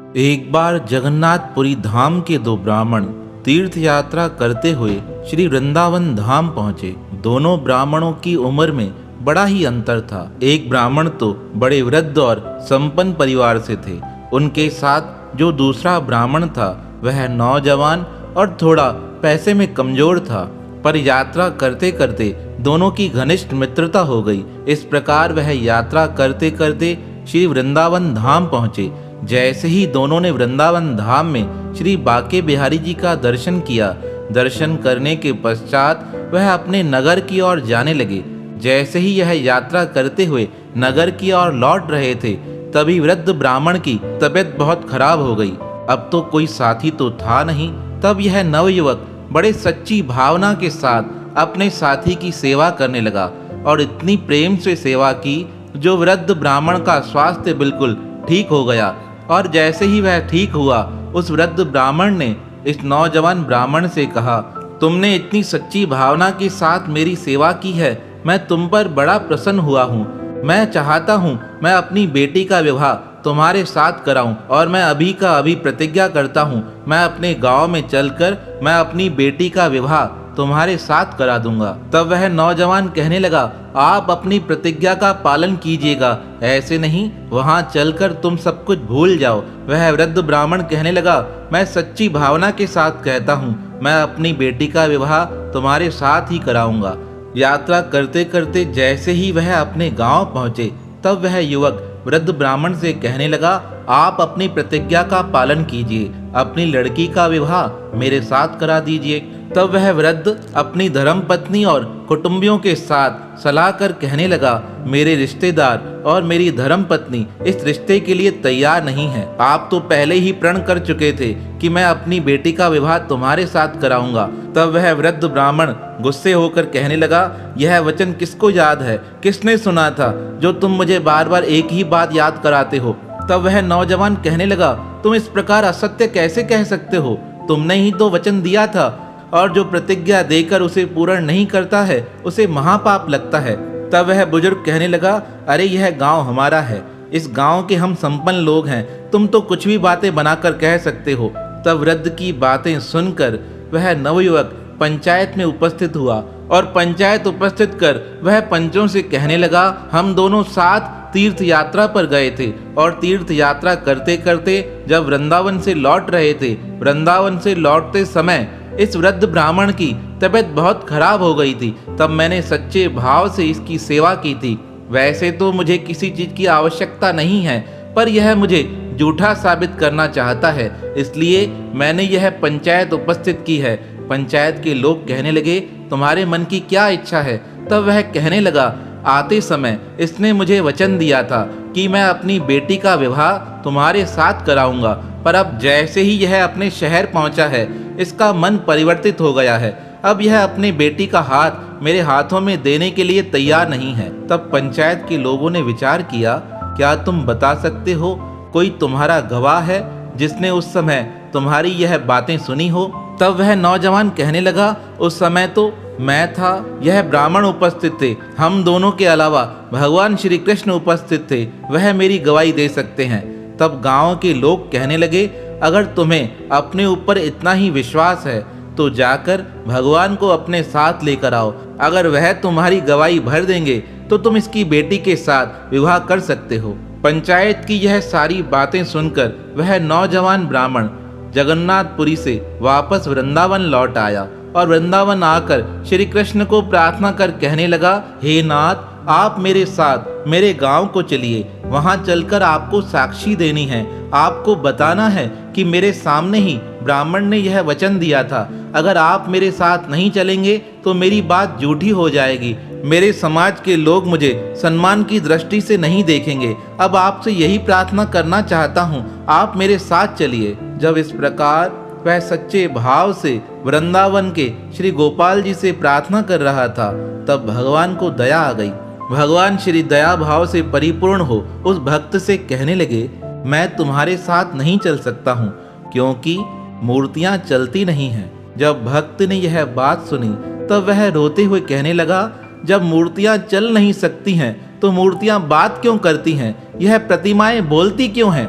एक बार जगन्नाथपुरी धाम के दो ब्राह्मण तीर्थ यात्रा करते हुए श्री वृंदावन धाम पहुँचे। दोनों ब्राह्मणों की उम्र में बड़ा ही अंतर था। एक ब्राह्मण तो बड़े वृद्ध और संपन्न परिवार से थे। उनके साथ जो दूसरा ब्राह्मण था वह नौजवान और थोड़ा पैसे में कमजोर था, पर यात्रा करते करते दोनों की घनिष्ठ मित्रता हो गई। इस प्रकार वह यात्रा करते करते श्री वृंदावन धाम पहुँचे। जैसे ही दोनों ने वृंदावन धाम में श्री बांके बिहारी जी का दर्शन किया, दर्शन करने के पश्चात वह अपने नगर की ओर जाने लगे। जैसे ही यह यात्रा करते हुए नगर की ओर लौट रहे थे, तभी वृद्ध ब्राह्मण की तबीयत बहुत खराब हो गई। अब तो कोई साथी तो था नहीं। तब यह नवयुवक बड़े सच्ची भावना के साथ अपने साथी की सेवा करने लगा और इतनी प्रेम से सेवा की जो वृद्ध ब्राह्मण का स्वास्थ्य बिल्कुल ठीक हो गया। और जैसे ही वह ठीक हुआ, उस वृद्ध ब्राह्मण ने इस नौजवान ब्राह्मण से कहा, तुमने इतनी सच्ची भावना के साथ मेरी सेवा की है, मैं तुम पर बड़ा प्रसन्न हुआ हूँ। मैं चाहता हूँ मैं अपनी बेटी का विवाह तुम्हारे साथ कराऊं और मैं अभी का अभी प्रतिज्ञा करता हूँ, मैं अपने गांव में चलकर मैं अपनी बेटी का विवाह तुम्हारे साथ करा दूंगा। तब वह नौजवान कहने लगा, आप अपनी प्रतिज्ञा का पालन कीजिएगा, ऐसे नहीं वहां चलकर तुम सब कुछ भूल जाओ। वह वृद्ध ब्राह्मण कहने लगा, मैं सच्ची भावना के साथ कहता हूँ, मैं अपनी बेटी का विवाह तुम्हारे साथ ही कराऊंगा। यात्रा करते करते जैसे ही वह अपने गांव पहुंचे, तब वह युवक वृद्ध ब्राह्मण से कहने लगा, आप अपनी प्रतिज्ञा का पालन कीजिए, अपनी लड़की का विवाह मेरे साथ करा दीजिए। तब वह वृद्ध अपनी धर्मपत्नी और कुटुंबियों के साथ सलाह कर कहने लगा, मेरे रिश्तेदार और मेरी धर्मपत्नी इस रिश्ते के लिए तैयार नहीं है। आप तो पहले ही प्रण कर चुके थे कि मैं अपनी बेटी का विवाह तुम्हारे साथ कराऊंगा। तब वह वृद्ध ब्राह्मण गुस्से होकर कहने लगा, यह वचन किसको याद है, किसने सुना था जो तुम मुझे बार बार एक ही बात याद कराते हो। तब वह नौजवान कहने लगा, तुम इस प्रकार असत्य कैसे कह सकते हो, तुमने ही तो वचन दिया था और जो प्रतिज्ञा देकर उसे पूर्ण नहीं करता है उसे महापाप लगता है। तब वह बुजुर्ग कहने लगा, अरे यह गांव हमारा है, इस गांव के हम संपन्न लोग हैं, तुम तो कुछ भी बातें बनाकर कह सकते हो। तब वृद्ध की बातें सुनकर वह नवयुवक पंचायत में उपस्थित हुआ और पंचायत उपस्थित कर वह पंचों से कहने लगा, हम दोनों साथ तीर्थ यात्रा पर गए थे और तीर्थ यात्रा करते करते जब वृंदावन से लौट रहे थे, वृंदावन से लौटते समय इस वृद्ध ब्राह्मण की तबीयत बहुत खराब हो गई थी। तब मैंने सच्चे भाव से इसकी सेवा की थी। वैसे तो मुझे किसी चीज की आवश्यकता नहीं है, पर यह मुझे झूठा साबित करना चाहता है, इसलिए मैंने यह पंचायत उपस्थित की है। पंचायत के लोग कहने लगे, तुम्हारे मन की क्या इच्छा है। तब वह कहने लगा, आते समय इसने मुझे वचन दिया था कि मैं अपनी बेटी का विवाह तुम्हारे साथ कराऊंगा, पर अब जैसे ही यह अपने शहर पहुंचा है, इसका मन परिवर्तित हो गया है। अब यह अपनी बेटी का हाथ मेरे हाथों में देने के लिए तैयार नहीं है। तब पंचायत के लोगों ने विचार किया, क्या तुम बता सकते हो कोई तुम्हारा गवाह है जिसने उस समय तुम्हारी यह बातें सुनी हो। तब वह नौजवान कहने लगा, उस समय तो मैं था, यह ब्राह्मण उपस्थित थे, हम दोनों के अलावा भगवान श्री कृष्ण उपस्थित थे, वह मेरी गवाही दे सकते हैं। तब गांव के लोग कहने लगे, अगर तुम्हें अपने ऊपर इतना ही विश्वास है तो जाकर भगवान को अपने साथ लेकर आओ, अगर वह तुम्हारी गवाही भर देंगे तो तुम इसकी बेटी के साथ विवाह कर सकते हो। पंचायत की यह सारी बातें सुनकर वह नौजवान ब्राह्मण जगन्नाथपुरी से वापस वृंदावन लौट आया और वृंदावन आकर श्री कृष्ण को प्रार्थना कर कहने लगा, हे नाथ, आप मेरे साथ मेरे गांव को चलिए, वहां चलकर आपको साक्षी देनी है, आपको बताना है कि मेरे सामने ही ब्राह्मण ने यह वचन दिया था, अगर आप मेरे साथ नहीं चलेंगे तो मेरी बात झूठी हो जाएगी, मेरे समाज के लोग मुझे सम्मान की दृष्टि से नहीं देखेंगे। अब आपसे यही प्रार्थना करना चाहता हूँ, आप मेरे साथ चलिए। जब इस प्रकार वह सच्चे भाव से वृंदावन के श्री गोपाल जी से प्रार्थना कर रहा था, तब भगवान को दया आ गई। भगवान श्री दया भाव से परिपूर्ण हो उस भक्त से कहने लगे, मैं तुम्हारे साथ नहीं चल सकता हूँ क्योंकि मूर्तियाँ चलती नहीं हैं। जब भक्त ने यह बात सुनी तब वह रोते हुए कहने लगा, जब मूर्तियाँ चल नहीं सकती हैं तो मूर्तियाँ बात क्यों करती हैं, यह प्रतिमाएं बोलती क्यों हैं।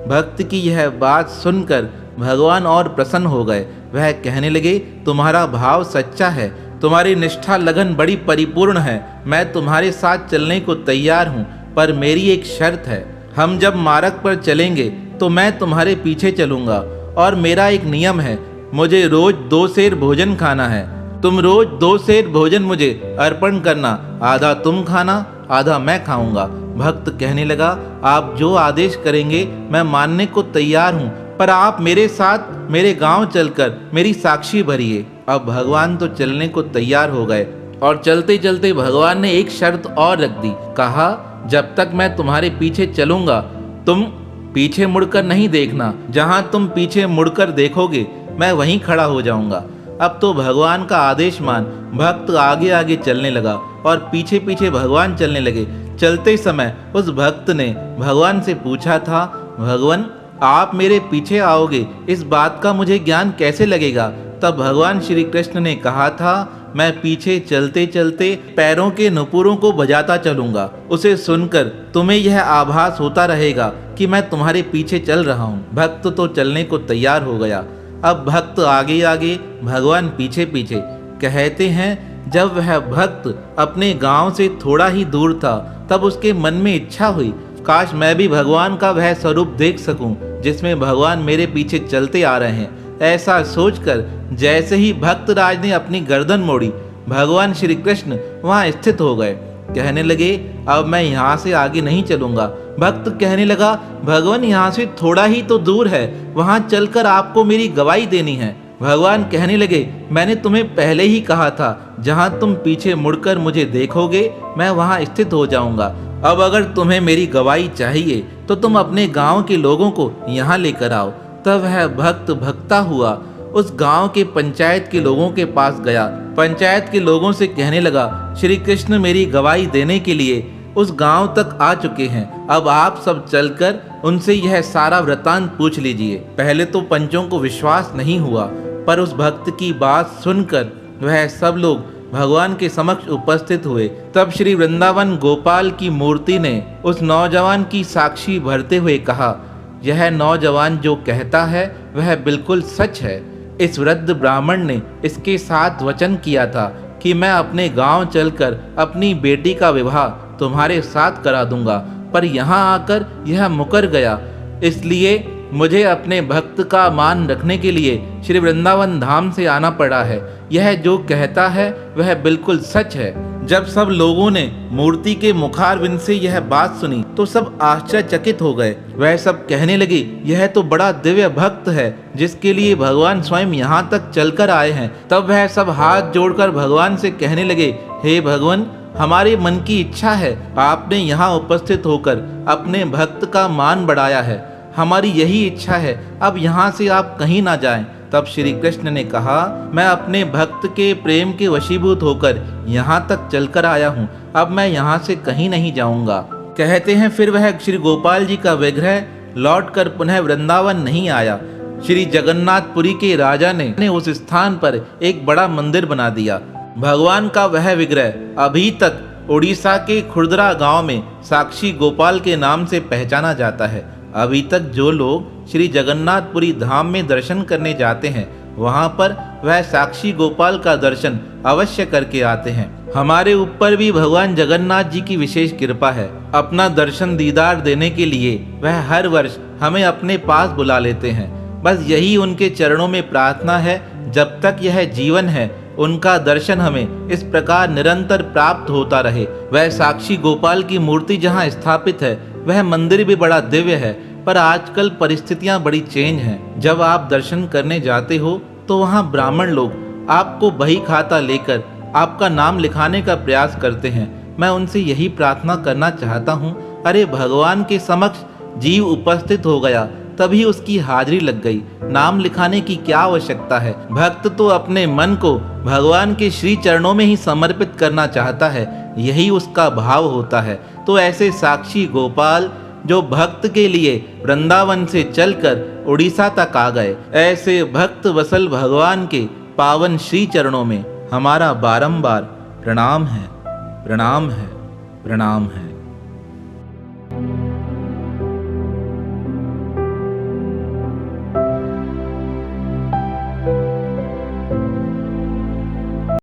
भक्त की यह बात सुनकर भगवान और प्रसन्न हो गए। वह कहने लगे, तुम्हारा भाव सच्चा है, तुम्हारी निष्ठा लगन बड़ी परिपूर्ण है। मैं तुम्हारे साथ चलने को तैयार हूँ, पर मेरी एक शर्त है। हम जब मार्ग पर चलेंगे तो मैं तुम्हारे पीछे चलूँगा, और मेरा एक नियम है, मुझे रोज 2 सेर भोजन खाना है। तुम रोज 2 सेर भोजन मुझे अर्पण करना, आधा तुम खाना, आधा मैं खाऊंगा। भक्त कहने लगा, आप जो आदेश करेंगे मैं मानने को तैयार हूँ, पर आप मेरे साथ मेरे गांव चलकर मेरी साक्षी भरिए। अब भगवान तो चलने को तैयार हो गए, और चलते चलते भगवान ने एक शर्त और रख दी। कहा, जब तक मैं तुम्हारे पीछे चलूंगा तुम पीछे मुड़कर नहीं देखना। जहां तुम पीछे मुड़कर देखोगे मैं वहीं खड़ा हो जाऊंगा। अब तो भगवान का आदेश मान भक्त आगे आगे चलने लगा, और पीछे पीछे भगवान चलने लगे। चलते समय उस भक्त ने भगवान से पूछा था, भगवान आप मेरे पीछे आओगे, इस बात का मुझे ज्ञान कैसे लगेगा? तब भगवान श्री कृष्ण ने कहा था, मैं पीछे चलते चलते पैरों के नुपुरों को बजाता चलूंगा। उसे सुनकर तुम्हें यह आभास होता रहेगा कि मैं तुम्हारे पीछे चल रहा हूँ। भक्त तो चलने को तैयार हो गया। अब भक्त आगे आगे, भगवान पीछे पीछे। कहते हैं, जब वह भक्त अपने गांव से थोड़ा ही दूर था, तब उसके मन में इच्छा हुई, काश मैं भी भगवान का वह स्वरूप देख सकूं जिसमें भगवान मेरे पीछे चलते आ रहे हैं। ऐसा सोचकर जैसे ही भक्त राज ने अपनी गर्दन मोड़ी, भगवान श्री कृष्ण वहां स्थित हो गए। कहने लगे, अब मैं यहाँ से आगे नहीं चलूंगा। भक्त कहने लगा, भगवान यहाँ से थोड़ा ही तो दूर है, वहां चलकर आपको मेरी गवाही देनी है। भगवान कहने लगे, मैंने तुम्हें पहले ही कहा था, जहां तुम पीछे मुड़कर मुझे देखोगे मैं वहां स्थित हो जाऊंगा। अब अगर तुम्हें मेरी गवाही चाहिए तो तुम अपने गांव के लोगों को यहाँ लेकर आओ। तब वह भक्त भक्ता हुआ उस गांव के पंचायत के लोगों के पास गया। पंचायत के लोगों से कहने लगा, श्री कृष्ण मेरी गवाही देने के लिए उस गांव तक आ चुके हैं, अब आप सब चलकर उनसे यह सारा वृतांत पूछ लीजिए। पहले तो पंचों को विश्वास नहीं हुआ, पर उस भक्त की बात सुनकर वह सब लोग भगवान के समक्ष उपस्थित हुए। तब श्री वृंदावन गोपाल की मूर्ति ने उस नौजवान की साक्षी भरते हुए कहा, यह नौजवान जो कहता है वह बिल्कुल सच है। इस वृद्ध ब्राह्मण ने इसके साथ वचन किया था कि मैं अपने गांव चलकर अपनी बेटी का विवाह तुम्हारे साथ करा दूंगा, पर यहाँ आकर यह मुकर गया। इसलिए मुझे अपने भक्त का मान रखने के लिए श्री वृंदावन धाम से आना पड़ा है। यह जो कहता है वह बिल्कुल सच है। जब सब लोगों ने मूर्ति के मुखारविंद से यह बात सुनी तो सब आश्चर्यचकित हो गए। वह सब कहने लगे, यह तो बड़ा दिव्य भक्त है जिसके लिए भगवान स्वयं यहाँ तक चलकर आए हैं। तब वह सब हाथ जोड़कर भगवान से कहने लगे, हे भगवान, हमारे मन की इच्छा है, आपने यहाँ उपस्थित होकर अपने भक्त का मान बढ़ाया है, हमारी यही इच्छा है, अब यहाँ से आप कहीं ना जाएं। तब श्री कृष्ण ने कहा, मैं अपने भक्त के प्रेम के वशीभूत होकर यहाँ तक चलकर आया हूँ, अब मैं यहाँ से कहीं नहीं जाऊँगा। कहते हैं फिर वह श्री गोपाल जी का विग्रह लौटकर पुनः वृंदावन नहीं आया। श्री जगन्नाथपुरी के राजा ने उस स्थान पर एक बड़ा मंदिर बना दिया। भगवान का वह विग्रह अभी तक उड़ीसा के खुर्दरा गांव में साक्षी गोपाल के नाम से पहचाना जाता है। अभी तक जो लोग श्री जगन्नाथपुरी धाम में दर्शन करने जाते हैं, वहां पर वह साक्षी गोपाल का दर्शन अवश्य करके आते हैं। हमारे ऊपर भी भगवान जगन्नाथ जी की विशेष कृपा है। अपना दर्शन दीदार देने के लिए वह हर वर्ष हमें अपने पास बुला लेते हैं। बस यही उनके चरणों में प्रार्थना है, जब तक यह जीवन है उनका दर्शन हमें इस प्रकार निरंतर प्राप्त होता रहे। वह साक्षी गोपाल की मूर्ति जहाँ स्थापित है, वह मंदिर भी बड़ा दिव्य है, पर आजकल परिस्थितियां बड़ी चेंज हैं। जब आप दर्शन करने जाते हो तो वहाँ ब्राह्मण लोग आपको बही खाता लेकर आपका नाम लिखाने का प्रयास करते हैं। मैं उनसे यही प्रार्थना करना चाहता हूँ, अरे भगवान के समक्ष जीव उपस्थित हो गया, तभी उसकी हाजिरी लग गई, नाम लिखाने की क्या आवश्यकता है। भक्त तो अपने मन को भगवान के श्री चरणों में ही समर्पित करना चाहता है, यही उसका भाव होता है। तो ऐसे साक्षी गोपाल जो भक्त के लिए वृंदावन से चलकर उड़ीसा तक आ गए, ऐसे भक्त वसल भगवान के पावन श्री चरणों में हमारा बारंबार प्रणाम है, प्रणाम है, प्रणाम है।